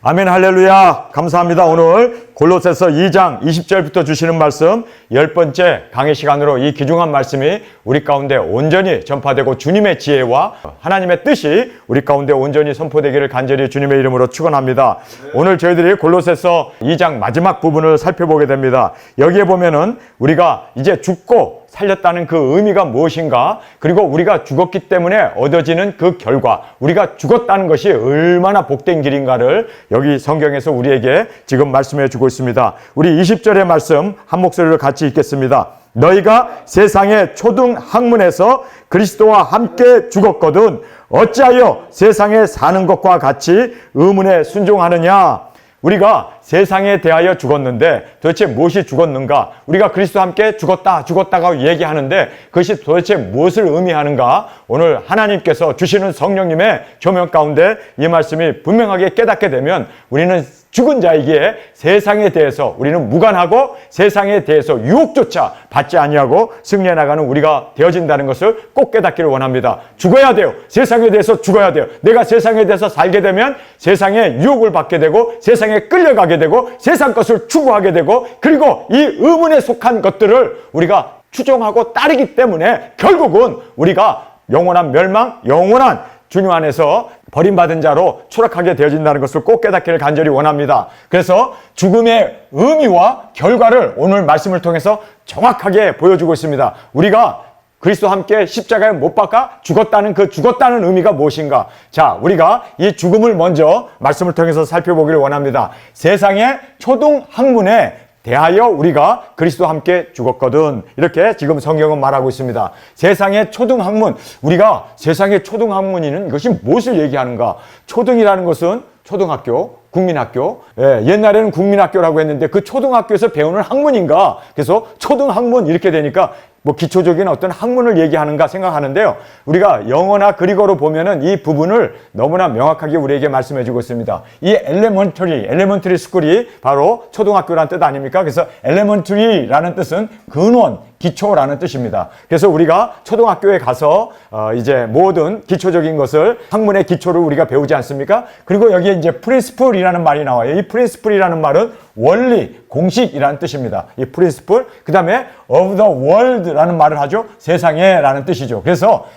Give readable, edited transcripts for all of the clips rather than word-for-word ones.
아멘, 할렐루야. 감사합니다. 오늘 골로새서 2장 20절부터 주시는 말씀 10번째 강의 시간으로 이 귀중한 말씀이 우리 가운데 온전히 전파되고 주님의 지혜와 하나님의 뜻이 우리 가운데 온전히 선포되기를 간절히 주님의 이름으로 축원합니다. 오늘 저희들이 골로새서 2장 마지막 부분을 살펴보게 됩니다. 여기에 보면은 우리가 이제 죽고 살렸다는 그 의미가 무엇인가, 그리고 우리가 죽었기 때문에 얻어지는 그 결과, 우리가 죽었다는 것이 얼마나 복된 길인가를 여기 성경에서 우리에게 지금 말씀해 주고 있습니다. 우리 20절의 말씀 한 목소리로 같이 읽겠습니다. 너희가 세상의 초등 학문에서 그리스도와 함께 죽었거든 어찌하여 세상에 사는 것과 같이 의문에 순종하느냐. 우리가 세상에 대하여 죽었는데 도대체 무엇이 죽었는가? 우리가 그리스도와 함께 죽었다가 얘기하는데 그것이 도대체 무엇을 의미하는가? 오늘 하나님께서 주시는 성령님의 조명 가운데 이 말씀이 분명하게 깨닫게 되면 우리는 죽은 자이기에 세상에 대해서 우리는 무관하고 세상에 대해서 유혹조차 받지 아니하고 승리해 나가는 우리가 되어진다는 것을 꼭 깨닫기를 원합니다. 죽어야 돼요. 세상에 대해서 죽어야 돼요. 내가 세상에 대해서 살게 되면 세상에 유혹을 받게 되고 세상에 끌려가게 되고 세상 것을 추구하게 되고 그리고 이 의문에 속한 것들을 우리가 추종하고 따르기 때문에 결국은 우리가 영원한 멸망, 영원한 주님 안에서 버림받은 자로 추락하게 되어진다는 것을 꼭 깨닫기를 간절히 원합니다. 그래서 죽음의 의미와 결과를 오늘 말씀을 통해서 정확하게 보여주고 있습니다. 우리가 그리스도와 함께 십자가에 못 박아 죽었다는 그 죽었다는 의미가 무엇인가? 자, 우리가 이 죽음을 먼저 말씀을 통해서 살펴보기를 원합니다. 세상의 초등 학문에 대하여 우리가 그리스도와 함께 죽었거든. 이렇게 지금 성경은 말하고 있습니다. 세상의 초등학문, 우리가 세상의 초등학문이는 이것이 무엇을 얘기하는가? 초등이라는 것은 초등학교, 국민학교. 옛날에는 국민학교라고 했는데 그 초등학교에서 배우는 학문인가? 그래서 초등학문 이렇게 되니까 뭐 기초적인 어떤 학문을 얘기하는가 생각하는데요. 우리가 영어나 그리거로 보면은 이 부분을 너무나 명확하게 우리에게 말씀해 주고 있습니다. 이 elementary school이 바로 초등학교라는 뜻 아닙니까? 그래서 elementary라는 뜻은 근원, 기초라는 뜻입니다. 그래서 우리가 초등학교에 가서 이제 모든 기초적인 것을 학문의 기초를 우리가 배우지 않습니까? 그리고 여기에 이제 principle이라는 말이 나와요. 이 principle이라는 말은 원리, 공식이라는 뜻입니다. 이 principle, 그 다음에 of the world라는 말을 하죠. 세상에라는 뜻이죠. 그래서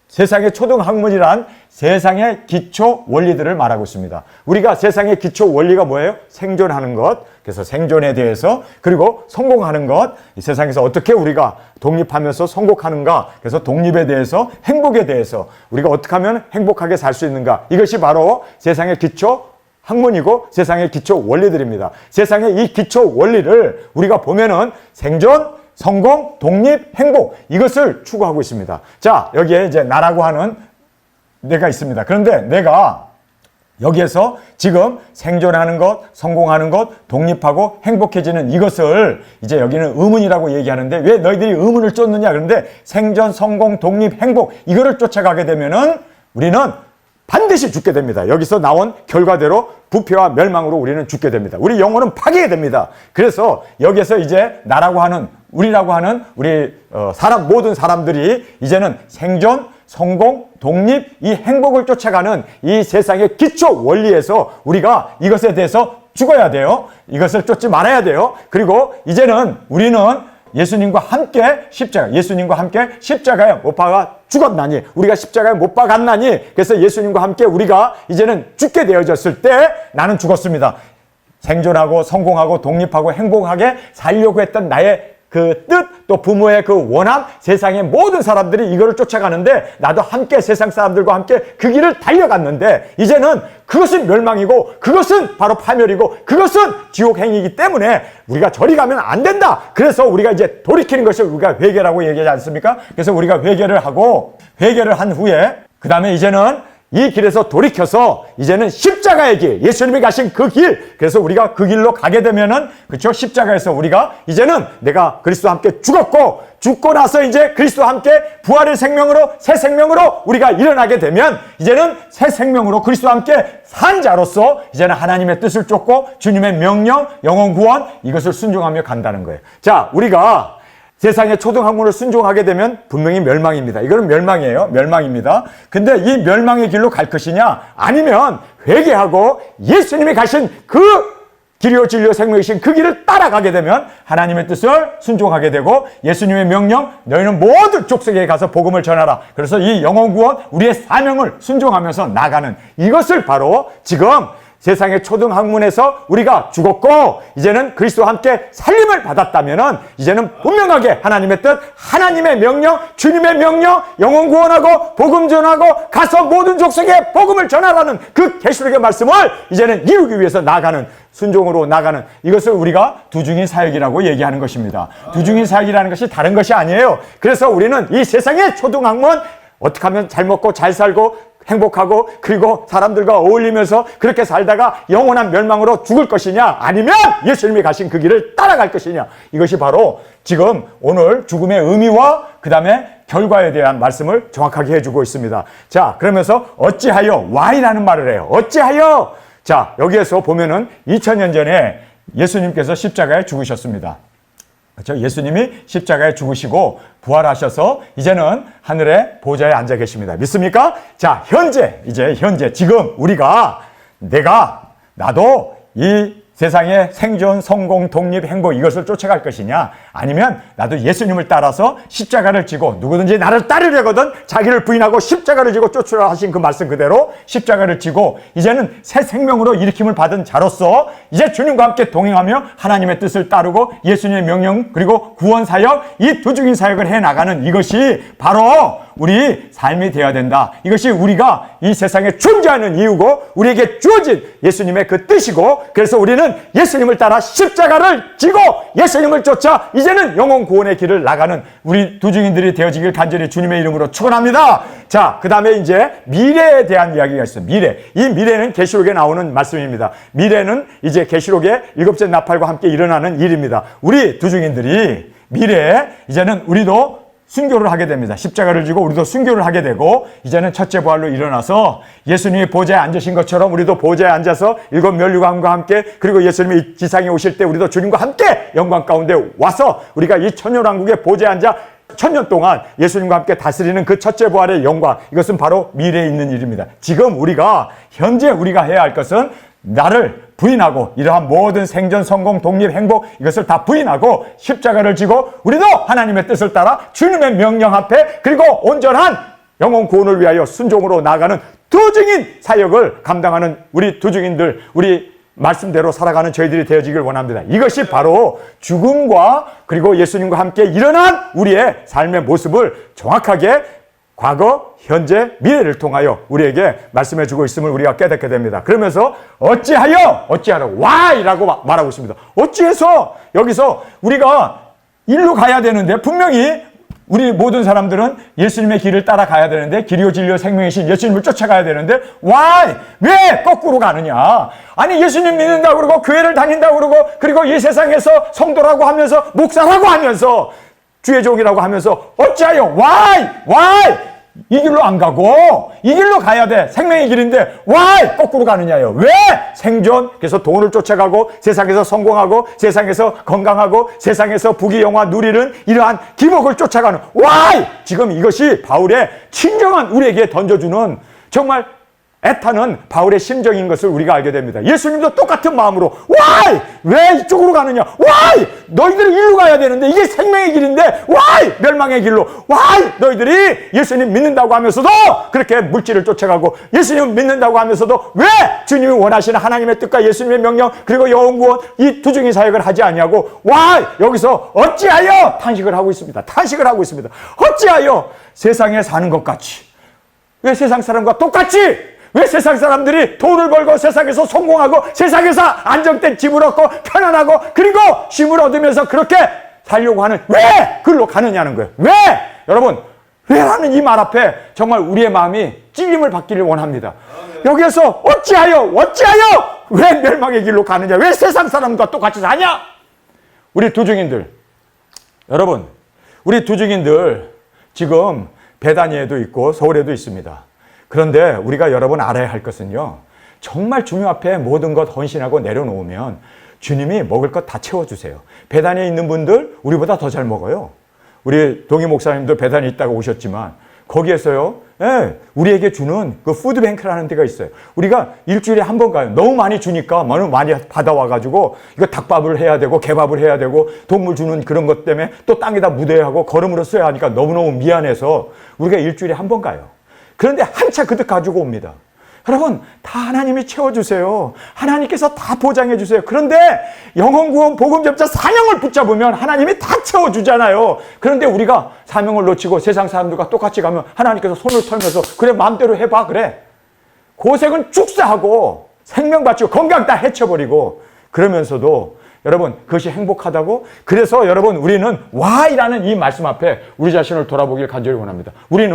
세상의 초등학문이란 세상의 기초 원리들을 말하고 있습니다. 우리가 세상의 기초 원리가 뭐예요? 생존하는 것. 그래서 생존에 대해서, 그리고 성공하는 것. 이 세상에서 어떻게 우리가 독립하면서 성공하는가. 그래서 독립에 대해서, 행복에 대해서 우리가 어떻게 하면 행복하게 살 수 있는가. 이것이 바로 세상의 기초 학문이고 세상의 기초 원리들입니다. 세상의 이 기초 원리를 우리가 보면은 생존, 성공, 독립, 행복, 이것을 추구하고 있습니다. 자, 여기에 이제 나라고 하는 내가 있습니다. 그런데 내가 여기에서 지금 생존하는 것, 성공하는 것, 독립하고 행복해지는 이것을 이제 여기는 의문이라고 얘기하는데 왜 너희들이 의문을 쫓느냐? 그런데 생존, 성공, 독립, 행복, 이거를 쫓아가게 되면은 우리는 반드시 죽게 됩니다. 여기서 나온 결과대로 부패와 멸망으로 우리는 죽게 됩니다. 우리 영혼은 파괴됩니다. 그래서 여기에서 이제 나라고 하는, 우리라고 하는 우리 모든 사람들이 이제는 생존, 성공, 독립, 이 행복을 쫓아가는 이 세상의 기초 원리에서 우리가 이것에 대해서 죽어야 돼요. 이것을 쫓지 말아야 돼요. 그리고 이제는 우리는 예수님과 함께 십자가에 못 박아 죽었나니, 우리가 십자가에 못 박았나니, 그래서 예수님과 함께 우리가 이제는 죽게 되어졌을 때 나는 죽었습니다. 생존하고 성공하고 독립하고 행복하게 살려고 했던 나의 그 뜻, 또 부모의 그 원함, 세상의 모든 사람들이 이거를 쫓아가는데 나도 함께 세상 사람들과 함께 그 길을 달려갔는데 이제는 그것은 멸망이고 그것은 바로 파멸이고 그것은 지옥 행위이기 때문에 우리가 저리 가면 안 된다. 그래서 우리가 이제 돌이키는 것을 우리가 회개라고 얘기하지 않습니까? 그래서 우리가 회개를 한 후에 그 다음에 이제는 이 길에서 돌이켜서 이제는 십자가의 길, 예수님이 가신 그 길, 그래서 우리가 그 길로 가게 되면은, 그렇죠? 십자가에서 우리가 이제는 내가 그리스도와 함께 죽고 나서 이제 그리스도와 함께 부활의 생명으로, 새 생명으로 우리가 일어나게 되면 이제는 새 생명으로 그리스도와 함께 산 자로서 이제는 하나님의 뜻을 쫓고 주님의 명령, 영혼 구원, 이것을 순종하며 간다는 거예요. 자, 우리가 세상의 초등학문을 순종하게 되면 분명히 멸망입니다. 이거는 멸망이에요. 멸망입니다. 근데 이 멸망의 길로 갈 것이냐? 아니면 회개하고 예수님이 가신 그 길이요 진리요 생명이신 그 길을 따라가게 되면 하나님의 뜻을 순종하게 되고 예수님의 명령 너희는 모든 족속에 가서 복음을 전하라. 그래서 이 영혼 구원 우리의 사명을 순종하면서 나가는 이것을 바로 지금 세상의 초등학문에서 우리가 죽었고 이제는 그리스도와 함께 살림을 받았다면은 이제는 분명하게 하나님의 뜻, 하나님의 명령, 주님의 명령, 영혼 구원하고 복음 전하고 가서 모든 족속에 복음을 전하라는 그 계시록의 말씀을 이제는 이루기 위해서 나가는 순종으로 나가는 이것을 우리가 두중인 사역이라고 얘기하는 것입니다. 두중인 사역이라는 것이 다른 것이 아니에요. 그래서 우리는 이 세상의 초등학문 어떻게 하면 잘 먹고 잘 살고 행복하고 그리고 사람들과 어울리면서 그렇게 살다가 영원한 멸망으로 죽을 것이냐 아니면 예수님이 가신 그 길을 따라갈 것이냐 이것이 바로 지금 오늘 죽음의 의미와 그 다음에 결과에 대한 말씀을 정확하게 해주고 있습니다. 자, 그러면서 어찌하여 why라는 말을 해요. 어찌하여 자, 여기에서 보면은 2000년 전에 예수님께서 십자가에 죽으셨습니다. 그렇죠? 예수님이 십자가에 죽으시고 부활하셔서 이제는 하늘의 보좌에 앉아 계십니다. 믿습니까? 자, 현재 지금 우리가 나도 이 세상의 생존, 성공, 독립, 행복 이것을 쫓아갈 것이냐 아니면 나도 예수님을 따라서 십자가를 지고 누구든지 나를 따르려거든 자기를 부인하고 십자가를 지고 쫓으라 하신 그 말씀 그대로 십자가를 지고 이제는 새 생명으로 일으킴을 받은 자로서 이제 주님과 함께 동행하며 하나님의 뜻을 따르고 예수님의 명령 그리고 구원 사역 이 두중인 사역을 해나가는 이것이 바로 우리 삶이 되어야 된다. 이것이 우리가 이 세상에 존재하는 이유고 우리에게 주어진 예수님의 그 뜻이고 그래서 우리는 예수님을 따라 십자가를 지고 예수님을 쫓아 이제는 영혼 구원의 길을 나가는 우리 두중인들이 되어지길 간절히 주님의 이름으로 축원합니다. 자, 그 다음에 이제 미래에 대한 이야기가 있어요. 미래. 이 미래는 계시록에 나오는 말씀입니다. 미래는 이제 계시록의 일곱째 나팔과 함께 일어나는 일입니다. 우리 두중인들이 미래에 이제는 우리도 순교를 하게 됩니다. 십자가를 지고 우리도 순교를 하게 되고 이제는 첫째 부활로 일어나서 예수님이 보좌에 앉으신 것처럼 우리도 보좌에 앉아서 일곱 면류관과 함께 그리고 예수님이 지상에 오실 때 우리도 주님과 함께 영광 가운데 와서 우리가 이 천년왕국의 보좌에 앉아 천년 동안 예수님과 함께 다스리는 그 첫째 부활의 영광 이것은 바로 미래에 있는 일입니다. 지금 현재 우리가 해야 할 것은 나를 부인하고 이러한 모든 생존, 성공, 독립, 행복 이것을 다 부인하고 십자가를 지고 우리도 하나님의 뜻을 따라 주님의 명령 앞에 그리고 온전한 영혼 구원을 위하여 순종으로 나아가는 두중인 사역을 감당하는 우리 두중인들 우리 말씀대로 살아가는 저희들이 되어지길 원합니다. 이것이 바로 죽음과 그리고 예수님과 함께 일어난 우리의 삶의 모습을 정확하게 과거, 현재, 미래를 통하여 우리에게 말씀해 주고 있음을 우리가 깨닫게 됩니다. 그러면서 어찌하여 why라고 말하고 있습니다. 어찌해서 여기서 우리가 일로 가야 되는데 분명히 우리 모든 사람들은 예수님의 길을 따라가야 되는데 길이요 진리요 생명이신 예수님을 쫓아가야 되는데 why? 왜 거꾸로 가느냐? 아니 예수님 믿는다고 그러고 교회를 다닌다고 그러고 그리고 이 세상에서 성도라고 하면서 목사라고 하면서 주의 종이라고 하면서 어찌하여 why? 이 길로 안 가고 이 길로 가야 돼. 생명의 길인데 why 거꾸로 가느냐요. 왜? 생존 그래서 돈을 쫓아가고 세상에서 성공하고 세상에서 건강하고 세상에서 부귀영화 누리는 이러한 기복을 쫓아가는 why? 지금 이것이 바울의 친정한 우리에게 던져주는 정말 애타는 바울의 심정인 것을 우리가 알게 됩니다. 예수님도 똑같은 마음으로 why? 왜 이쪽으로 가느냐? why? 너희들이 일로 가야 되는데 이게 생명의 길인데 why? 멸망의 길로 why? 너희들이 예수님 믿는다고 하면서도 그렇게 물질을 쫓아가고 예수님 믿는다고 하면서도 왜 주님이 원하시는 하나님의 뜻과 예수님의 명령 그리고 영혼 구원 이 두중인 사역을 하지 않냐고 why? 여기서 어찌하여 탄식을 하고 있습니다. 어찌하여 세상에 사는 것 같이 왜 세상 사람과 똑같이 왜 세상 사람들이 돈을 벌고 세상에서 성공하고 세상에서 안정된 집을 얻고 편안하고 그리고 쉼을 얻으면서 그렇게 살려고 하는 왜 그걸로 가느냐는 거예요. 왜? 여러분 왜라는 이 말 앞에 정말 우리의 마음이 찔림을 받기를 원합니다. 여기에서 어찌하여 왜 멸망의 길로 가느냐? 왜 세상 사람과 똑같이 사냐? 우리 두중인들 여러분 우리 두중인들 지금 베다니에도 있고 서울에도 있습니다. 그런데 우리가 여러분 알아야 할 것은요. 정말 주님 앞에 모든 것 헌신하고 내려놓으면 주님이 먹을 것 다 채워주세요. 베다니에 있는 분들 우리보다 더 잘 먹어요. 우리 동희 목사님도 배단에 있다가 오셨지만 거기에서요, 예, 우리에게 주는 그 푸드뱅크라는 데가 있어요. 우리가 일주일에 한 번 가요. 너무 많이 주니까 많이 받아와가지고 이거 닭밥을 해야 되고 개밥을 해야 되고 동물 주는 그런 것 때문에 또 땅에다 묻어야 하고 걸음으로 써야 하니까 너무너무 미안해서 우리가 일주일에 한 번 가요. 그런데 한 차 그득 가지고 옵니다. 여러분, 다 하나님이 채워주세요. 하나님께서 다 보장해주세요. 그런데 영혼구원 복음접자 사명을 붙잡으면 하나님이 다 채워주잖아요. 그런데 우리가 사명을 놓치고 세상 사람들과 똑같이 가면 하나님께서 손을 털면서 그래 마음대로 해봐 그래. 고생은 축사하고 생명 바치고 건강 다 해쳐버리고 그러면서도 여러분 그것이 행복하다고? 그래서 여러분 우리는 Why라는 이 말씀 앞에 우리 자신을 돌아보길 간절히 원합니다. 우리는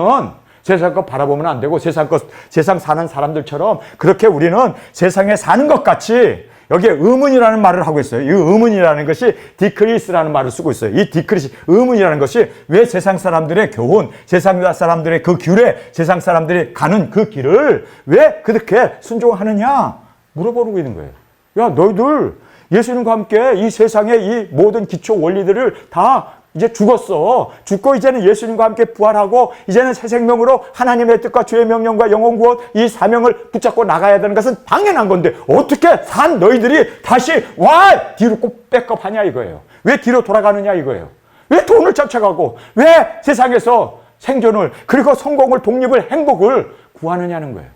세상 것 바라보면 안 되고 세상 사는 사람들처럼 그렇게 우리는 세상에 사는 것 같이 여기에 의문이라는 말을 하고 있어요. 이 의문이라는 것이 디크리스라는 말을 쓰고 있어요. 이 디크리스, 의문이라는 것이 왜 세상 사람들의 교훈, 세상 사람들의 그 귤에 세상 사람들이 가는 그 길을 왜 그렇게 순종하느냐 물어보고 있는 거예요. 야, 너희들 예수님과 함께 이 세상의 이 모든 기초 원리들을 다 이제 죽었어. 죽고 이제는 예수님과 함께 부활하고 이제는 새 생명으로 하나님의 뜻과 주의 명령과 영혼 구원 이 사명을 붙잡고 나가야 되는 것은 당연한 건데 어떻게 산 너희들이 다시 와 뒤로 꼭 백업하냐 이거예요. 왜 뒤로 돌아가느냐 이거예요. 왜 돈을 쫓아가고 왜 세상에서 생존을 그리고 성공을 독립을 행복을 구하느냐는 거예요.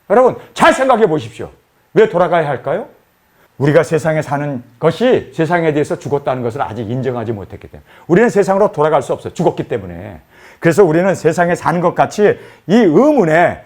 여러분 잘 생각해 보십시오. 왜 돌아가야 할까요? 우리가 세상에 사는 것이 세상에 대해서 죽었다는 것을 아직 인정하지 못했기 때문에 우리는 세상으로 돌아갈 수 없어요. 죽었기 때문에. 그래서 우리는 세상에 사는 것 같이 이 의문에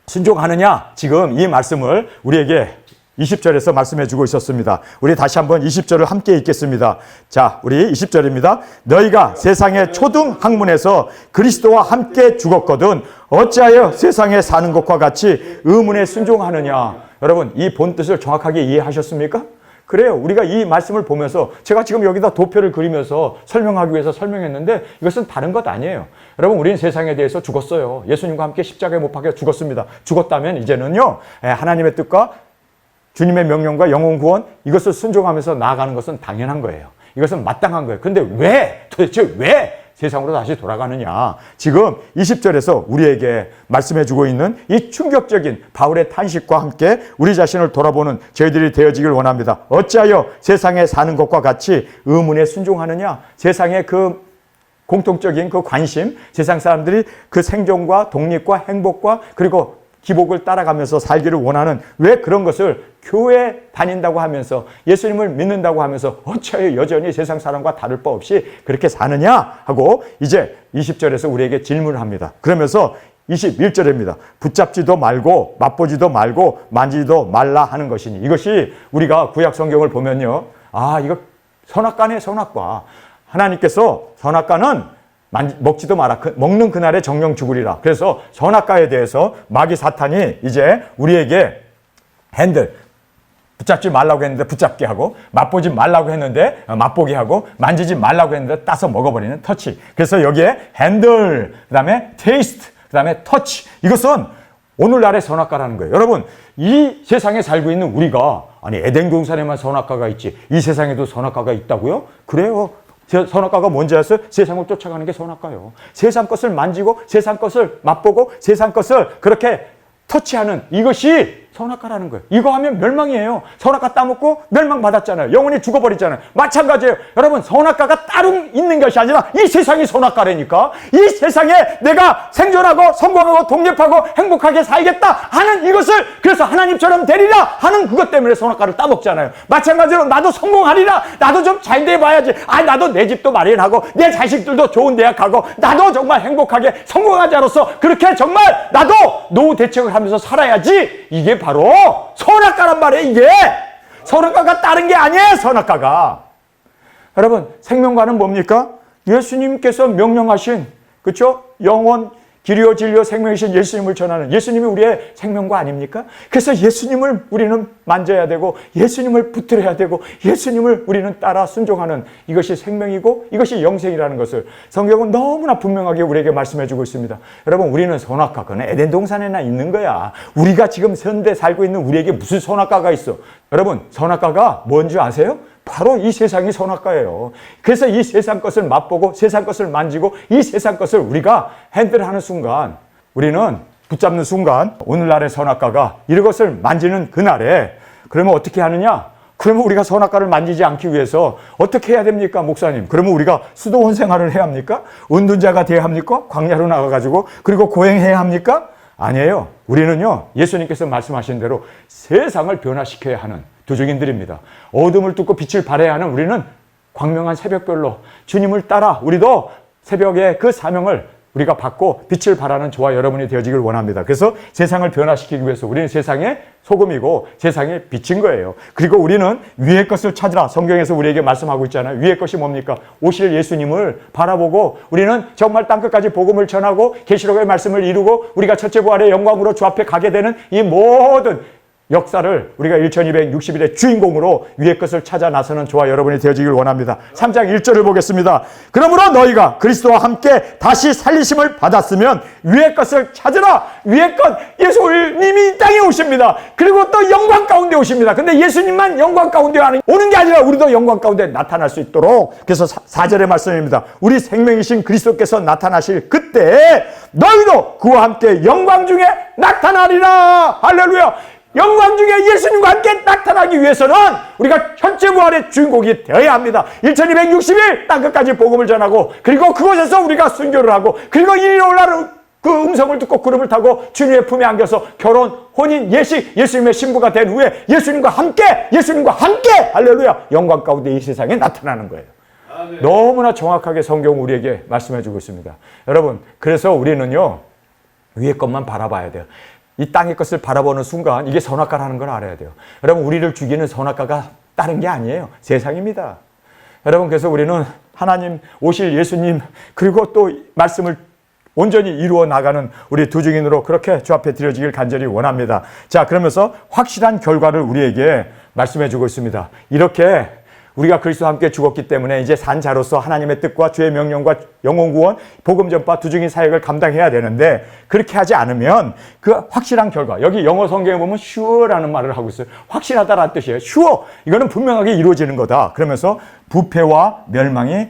순종하느냐 지금 이 말씀을 우리에게 20절에서 말씀해 주고 있었습니다. 우리 다시 한번 20절을 함께 읽겠습니다. 자, 우리 20절입니다. 너희가 세상의 초등 학문에서 그리스도와 함께 죽었거든 어찌하여 세상에 사는 것과 같이 의문에 순종하느냐. 여러분 이 본뜻을 정확하게 이해하셨습니까? 그래요. 우리가 이 말씀을 보면서 제가 지금 여기다 도표를 그리면서 설명하기 위해서 설명했는데 이것은 다른 것 아니에요. 여러분 우리는 세상에 대해서 죽었어요. 예수님과 함께 십자가에 못 박혀 죽었습니다. 죽었다면 이제는요 하나님의 뜻과 주님의 명령과 영혼 구원 이것을 순종하면서 나아가는 것은 당연한 거예요. 이것은 마땅한 거예요. 그런데 도대체 왜 세상으로 다시 돌아가느냐. 지금 20절에서 우리에게 말씀해 주고 있는 이 충격적인 바울의 탄식과 함께 우리 자신을 돌아보는 저희들이 되어지길 원합니다. 어찌하여 세상에 사는 것과 같이 의문에 순종하느냐. 세상의 그 공통적인 그 관심, 세상 사람들이 그 생존과 독립과 행복과 그리고 기복을 따라가면서 살기를 원하는 왜 그런 것을 교회 다닌다고 하면서 예수님을 믿는다고 하면서 어찌하여 여전히 세상 사람과 다를 바 없이 그렇게 사느냐 하고 이제 20절에서 우리에게 질문을 합니다. 그러면서 21절입니다. 붙잡지도 말고 맛보지도 말고 만지지도 말라 하는 것이니 이것이 우리가 구약 성경을 보면요. 아 이거 선악과네 선악과. 하나님께서 선악과는 먹지도 마라. 먹는 그날에 정령 죽으리라. 그래서 선악과에 대해서 마귀 사탄이 이제 우리에게 핸들 붙잡지 말라고 했는데 붙잡게 하고 맛보지 말라고 했는데 맛보게 하고 만지지 말라고 했는데 따서 먹어버리는 터치. 그래서 여기에 핸들, 그 다음에 테이스트, 그 다음에 터치. 이것은 오늘날의 선악과라는 거예요. 여러분 이 세상에 살고 있는 우리가 아니 에덴 동산에만 선악과가 있지 이 세상에도 선악과가 있다고요? 그래요. 선악과가 뭔지 아세요? 세상을 쫓아가는 게 선악과요. 세상 것을 만지고 세상 것을 맛보고 세상 것을 그렇게 터치하는 이것이 선악과라는 거예요. 이거 하면 멸망이에요. 선악과 따먹고 멸망받았잖아요. 영혼이 죽어버리잖아요. 마찬가지예요. 여러분 선악과가 따로 있는 것이 아니라 이 세상이 선악과라니까. 이 세상에 내가 생존하고 성공하고 독립하고 행복하게 살겠다 하는 이것을 그래서 하나님처럼 되리라 하는 그것 때문에 선악과를 따먹잖아요. 마찬가지로 나도 성공하리라. 나도 좀 잘 돼봐야지. 나도 내 집도 마련하고 내 자식들도 좋은 대학 가고 나도 정말 행복하게 성공한 자로서 그렇게 정말 나도 노후 대책을 하면서 살아야지. 이게 바로 선악과란 말이에요. 이게 선악과가 다른 게 아니에요. 선악과가 여러분 생명과는 뭡니까? 예수님께서 명령하신 그렇죠? 영원 길이요 진리요 생명이신 예수님을 전하는 예수님이 우리의 생명과 아닙니까? 그래서 예수님을 우리는 만져야 되고 예수님을 붙들어야 되고 예수님을 우리는 따라 순종하는 이것이 생명이고 이것이 영생이라는 것을 성경은 너무나 분명하게 우리에게 말씀해 주고 있습니다. 여러분 우리는 선악과 그건 에덴 동산에나 있는 거야. 우리가 지금 현대 살고 있는 우리에게 무슨 선악과가 있어? 여러분 선악과가 뭔지 아세요? 바로 이 세상이 선악과예요. 그래서 이 세상 것을 맛보고 세상 것을 만지고 이 세상 것을 우리가 핸들하는 순간, 우리는 붙잡는 순간 오늘날의 선악과가 이것을 만지는 그날에, 그러면 어떻게 하느냐? 그러면 우리가 선악과를 만지지 않기 위해서 어떻게 해야 됩니까, 목사님? 그러면 우리가 수도원 생활을 해야 합니까? 은둔자가 돼야 합니까? 광야로 나가가지고 그리고 고행해야 합니까? 아니에요. 우리는요, 예수님께서 말씀하신 대로 세상을 변화시켜야 하는 도적인들입니다. 어둠을 뚫고 빛을 발해야 하는 우리는 광명한 새벽별로 주님을 따라 우리도 새벽에 그 사명을 우리가 받고 빛을 발하는 저와 여러분이 되어지길 원합니다. 그래서 세상을 변화시키기 위해서 우리는 세상의 소금이고 세상의 빛인 거예요. 그리고 우리는 위의 것을 찾으라. 성경에서 우리에게 말씀하고 있잖아요. 위의 것이 뭡니까? 오실 예수님을 바라보고 우리는 정말 땅끝까지 복음을 전하고 계시록의 말씀을 이루고 우리가 첫째 부활의 영광으로 주 앞에 가게 되는 이 모든 역사를 우리가 1260일의 주인공으로 위의 것을 찾아 나서는 저와 여러분이 되어지길 원합니다. 3장 1절을 보겠습니다. 그러므로 너희가 그리스도와 함께 다시 살리심을 받았으면 위의 것을 찾으라. 위의 것, 예수님이 이 땅에 오십니다. 그리고 또 영광 가운데 오십니다. 근데 예수님만 영광 가운데 오는 게 아니라 우리도 영광 가운데 나타날 수 있도록, 그래서 4절의 말씀입니다. 우리 생명이신 그리스도께서 나타나실 그때 너희도 그와 함께 영광 중에 나타나리라. 할렐루야. 영광 중에 예수님과 함께 나타나기 위해서는 우리가 현재 부활의 주인공이 되어야 합니다. 1260일 땅끝까지 복음을 전하고 그리고 그곳에서 우리가 순교를 하고 그리고 이리 올라를 그 음성을 듣고 구름을 타고 주님의 품에 안겨서 결혼, 혼인, 예식, 예수님의 신부가 된 후에 예수님과 함께 할렐루야, 영광 가운데 이 세상에 나타나는 거예요. 아멘. 너무나 정확하게 성경은 우리에게 말씀해 주고 있습니다. 여러분, 그래서 우리는요, 위의 것만 바라봐야 돼요. 이 땅의 것을 바라보는 순간 이게 선악과라는 걸 알아야 돼요. 여러분, 우리를 죽이는 선악과가 다른 게 아니에요. 세상입니다. 여러분, 그래서 우리는 하나님 오실 예수님 그리고 또 말씀을 온전히 이루어 나가는 우리 두 증인으로 그렇게 주 앞에 드려지길 간절히 원합니다. 자, 그러면서 확실한 결과를 우리에게 말씀해 주고 있습니다. 이렇게 우리가 그리스도와 함께 죽었기 때문에 이제 산자로서 하나님의 뜻과 주의 명령과 영혼 구원, 복음 전파 두 증인 사역을 감당해야 되는데 그렇게 하지 않으면 그 확실한 결과, 여기 영어 성경에 보면 sure라는 말을 하고 있어요. 확실하다라는 뜻이에요. sure. 이거는 분명하게 이루어지는 거다. 그러면서 부패와 멸망이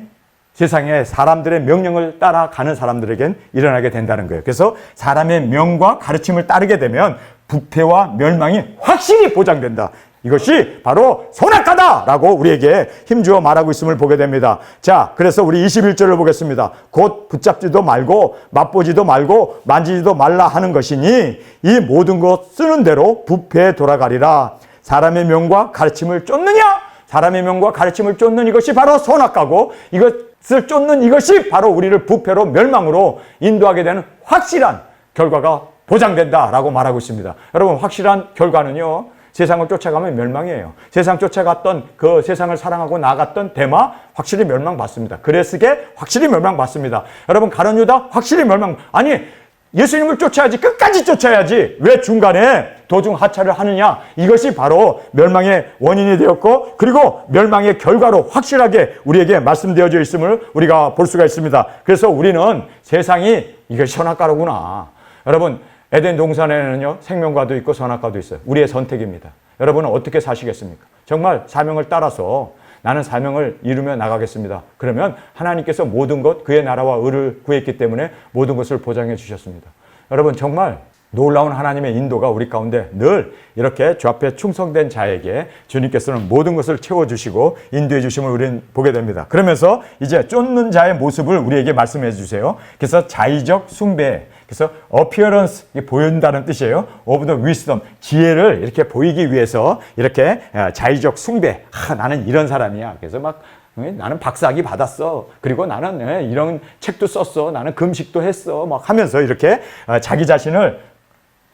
세상에 사람들의 명령을 따라가는 사람들에겐 일어나게 된다는 거예요. 그래서 사람의 명과 가르침을 따르게 되면 부패와 멸망이 확실히 보장된다. 이것이 바로 선악과다라고 우리에게 힘주어 말하고 있음을 보게 됩니다. 자, 그래서 우리 21절을 보겠습니다. 곧 붙잡지도 말고 맛보지도 말고 만지지도 말라 하는 것이니 이 모든 것 쓰는 대로 부패에 돌아가리라. 사람의 명과 가르침을 쫓느냐? 사람의 명과 가르침을 쫓는 이것이 바로 선악과고 이것을 쫓는 이것이 바로 우리를 부패로 멸망으로 인도하게 되는 확실한 결과가 보장된다라고 말하고 있습니다. 여러분, 확실한 결과는요, 세상을 쫓아가면 멸망이에요. 세상 쫓아갔던 그 세상을 사랑하고 나갔던 데마 확실히 멸망받습니다. 그레스게 확실히 멸망받습니다. 여러분, 가룟 유다 확실히 아니, 예수님을 쫓아야지, 끝까지 쫓아야지. 왜 중간에 도중 하차를 하느냐? 이것이 바로 멸망의 원인이 되었고 그리고 멸망의 결과로 확실하게 우리에게 말씀되어져 있음을 우리가 볼 수가 있습니다. 그래서 우리는 세상이 이게 선악과로구나. 여러분, 에덴 동산에는요, 생명과도 있고 선악과도 있어요. 우리의 선택입니다. 여러분은 어떻게 사시겠습니까? 정말 사명을 따라서 나는 사명을 이루며 나가겠습니다. 그러면 하나님께서 모든 것, 그의 나라와 의를 구했기 때문에 모든 것을 보장해 주셨습니다. 여러분, 정말 놀라운 하나님의 인도가 우리 가운데 늘 이렇게 주 앞에 충성된 자에게 주님께서는 모든 것을 채워주시고 인도해 주심을 우리는 보게 됩니다. 그러면서 이제 쫓는 자의 모습을 우리에게 말씀해 주세요. 그래서 자의적 숭배, 그래서 appearance, 보인다는 뜻이에요. of the wisdom, 지혜를 이렇게 보이기 위해서 이렇게 자의적 숭배, 나는 이런 사람이야. 그래서 막 나는 박사학위 받았어. 그리고 나는 이런 책도 썼어. 나는 금식도 했어. 막 하면서 이렇게 자기 자신을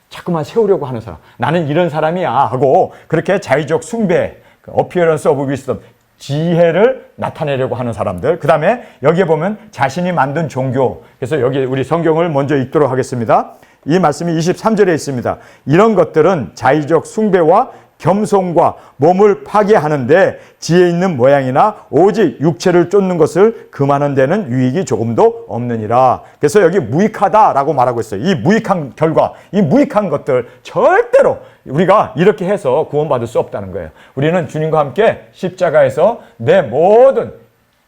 자꾸만 세우려고 하는 사람. 나는 이런 사람이야 하고 그렇게 자의적 숭배, appearance of wisdom, 지혜를 나타내려고 하는 사람들. 그 다음에 여기에 보면 자신이 만든 종교. 그래서 여기 우리 성경을 먼저 읽도록 하겠습니다. 이 말씀이 23절에 있습니다. 이런 것들은 자의적 숭배와 겸손과 몸을 파괴하는데 지혜 있는 모양이나 오직 육체를 쫓는 것을 금하는 데는 유익이 조금도 없느니라. 그래서 여기 무익하다라고 말하고 있어요. 이 무익한 결과, 이 무익한 것들 절대로 우리가 이렇게 해서 구원받을 수 없다는 거예요. 우리는 주님과 함께 십자가에서 내 모든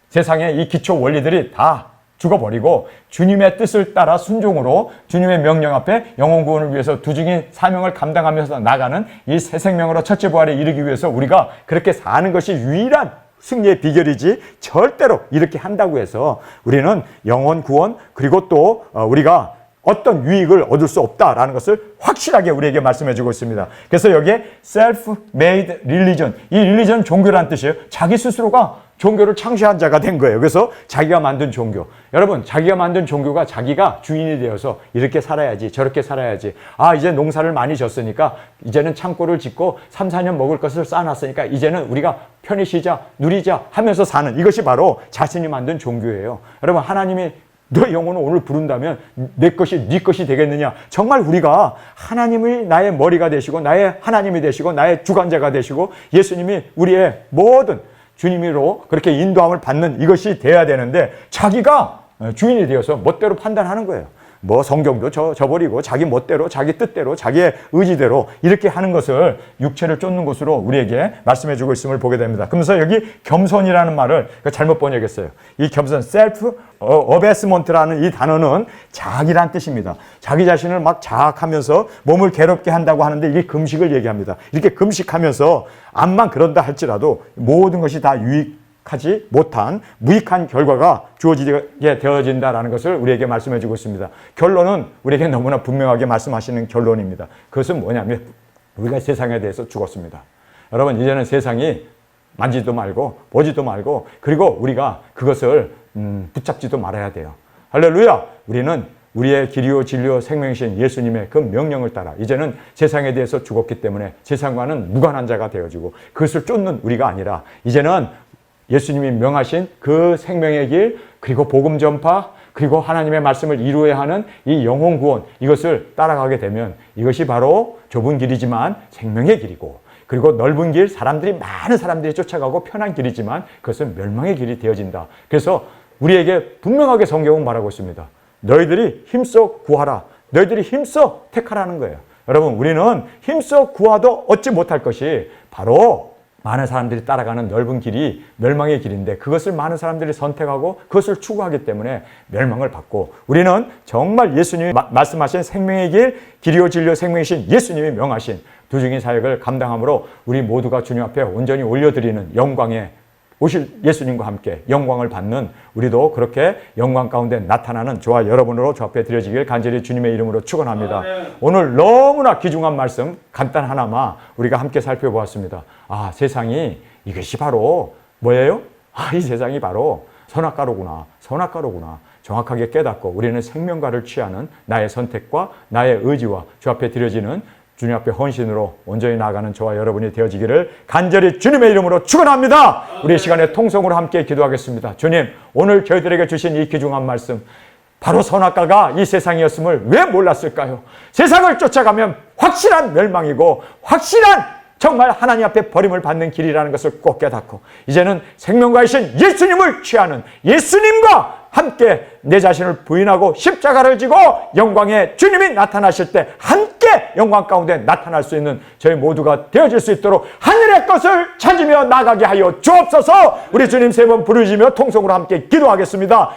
세상의 이 기초 원리들이 다 죽어버리고 주님의 뜻을 따라 순종으로 주님의 명령 앞에 영혼 구원을 위해서 두중인 사명을 감당하면서 나가는 이 새 생명으로 첫째 부활에 이르기 위해서 우리가 그렇게 사는 것이 유일한 승리의 비결이지, 절대로 이렇게 한다고 해서 우리는 영혼 구원 그리고 또 우리가 어떤 유익을 얻을 수 없다라는 것을 확실하게 우리에게 말씀해 주고 있습니다. 그래서 여기에 self-made religion, 이 religion 종교라는 뜻이에요. 자기 스스로가 종교를 창시한 자가 된 거예요. 그래서 자기가 만든 종교. 여러분, 자기가 만든 종교가 자기가 주인이 되어서 이렇게 살아야지, 저렇게 살아야지. 아, 이제 농사를 많이 졌으니까 이제는 창고를 짓고 3, 4년 먹을 것을 쌓아놨으니까 이제는 우리가 편히 쉬자, 누리자 하면서 사는, 이것이 바로 자신이 만든 종교예요. 여러분, 하나님이 너 영혼을 오늘 부른다면 내 것이 네 것이 되겠느냐? 정말 우리가 하나님이 나의 머리가 되시고 나의 하나님이 되시고 나의 주관자가 되시고 예수님이 우리의 모든 주님으로 그렇게 인도함을 받는 이것이 돼야 되는데 자기가 주인이 되어서 멋대로 판단하는 거예요. 뭐 성경도 저버리고 자기 멋대로 자기 뜻대로 자기의 의지대로 이렇게 하는 것을 육체를 쫓는 것으로 우리에게 말씀해 주고 있음을 보게 됩니다. 그러면서 여기 겸손이라는 말을 잘못 번역했어요. 이 겸손, 셀프 어베스먼트라는 이 단어는 자기란 뜻입니다. 자기 자신을 막 자학하면서 몸을 괴롭게 한다고 하는데 이게 금식을 얘기합니다. 이렇게 금식하면서 암만 그런다 할지라도 모든 것이 다 유익하지 못한 무익한 결과가 주어지게 되어진다는 것을 우리에게 말씀해 주고 있습니다. 결론은 우리에게 너무나 분명하게 말씀하시는 결론입니다. 그것은 뭐냐면 우리가 세상에 대해서 죽었습니다. 여러분, 이제는 세상이 만지도 말고 보지도 말고 그리고 우리가 그것을 붙잡지도 말아야 돼요. 할렐루야! 우리는 우리의 길이요 진리요 생명이신 예수님의 그 명령을 따라 이제는 세상에 대해서 죽었기 때문에 세상과는 무관한 자가 되어지고 그것을 쫓는 우리가 아니라 이제는 예수님이 명하신 그 생명의 길 그리고 복음 전파 그리고 하나님의 말씀을 이루어야 하는 이 영혼 구원, 이것을 따라가게 되면 이것이 바로 좁은 길이지만 생명의 길이고 그리고 넓은 길, 많은 사람들이 쫓아가고 편한 길이지만 그것은 멸망의 길이 되어진다. 그래서 우리에게 분명하게 성경은 말하고 있습니다. 너희들이 힘써 구하라. 너희들이 힘써 택하라는 거예요. 여러분, 우리는 힘써 구하도 얻지 못할 것이 바로 많은 사람들이 따라가는 넓은 길이 멸망의 길인데 그것을 많은 사람들이 선택하고 그것을 추구하기 때문에 멸망을 받고 우리는 정말 예수님이 말씀하신 생명의 길, 길이요 진리요 생명이신 예수님이 명하신 두중인 사역을 감당함으로 우리 모두가 주님 앞에 온전히 올려드리는 영광에 오실 예수님과 함께 영광을 받는 우리도 그렇게 영광 가운데 나타나는 저와 여러분으로 주 앞에 드려지길 간절히 주님의 이름으로 축원합니다. 오늘 너무나 귀중한 말씀 간단 하나마 우리가 함께 살펴보았습니다. 아, 세상이 이것이 바로 뭐예요? 아, 이 세상이 바로 선악과로구나. 선악과로구나. 정확하게 깨닫고 우리는 생명과를 취하는 나의 선택과 나의 의지와 주 앞에 드려지는 주님 앞에 헌신으로 온전히 나아가는 저와 여러분이 되어지기를 간절히 주님의 이름으로 축원합니다. 우리 시간에 통성으로 함께 기도하겠습니다. 주님, 오늘 저희들에게 주신 이 귀중한 말씀, 바로 선악과가 이 세상이었음을 왜 몰랐을까요? 세상을 쫓아가면 확실한 멸망이고 확실한 정말 하나님 앞에 버림을 받는 길이라는 것을 꼭 깨닫고 이제는 생명과이신 예수님을 취하는 예수님과 함께 내 자신을 부인하고 십자가를 지고 영광의 주님이 나타나실 때 함께 영광 가운데 나타날 수 있는 저희 모두가 되어질 수 있도록 하늘의 것을 찾으며 나가게 하여 주옵소서. 우리 주님 세 번 부르짖으며 통성으로 함께 기도하겠습니다.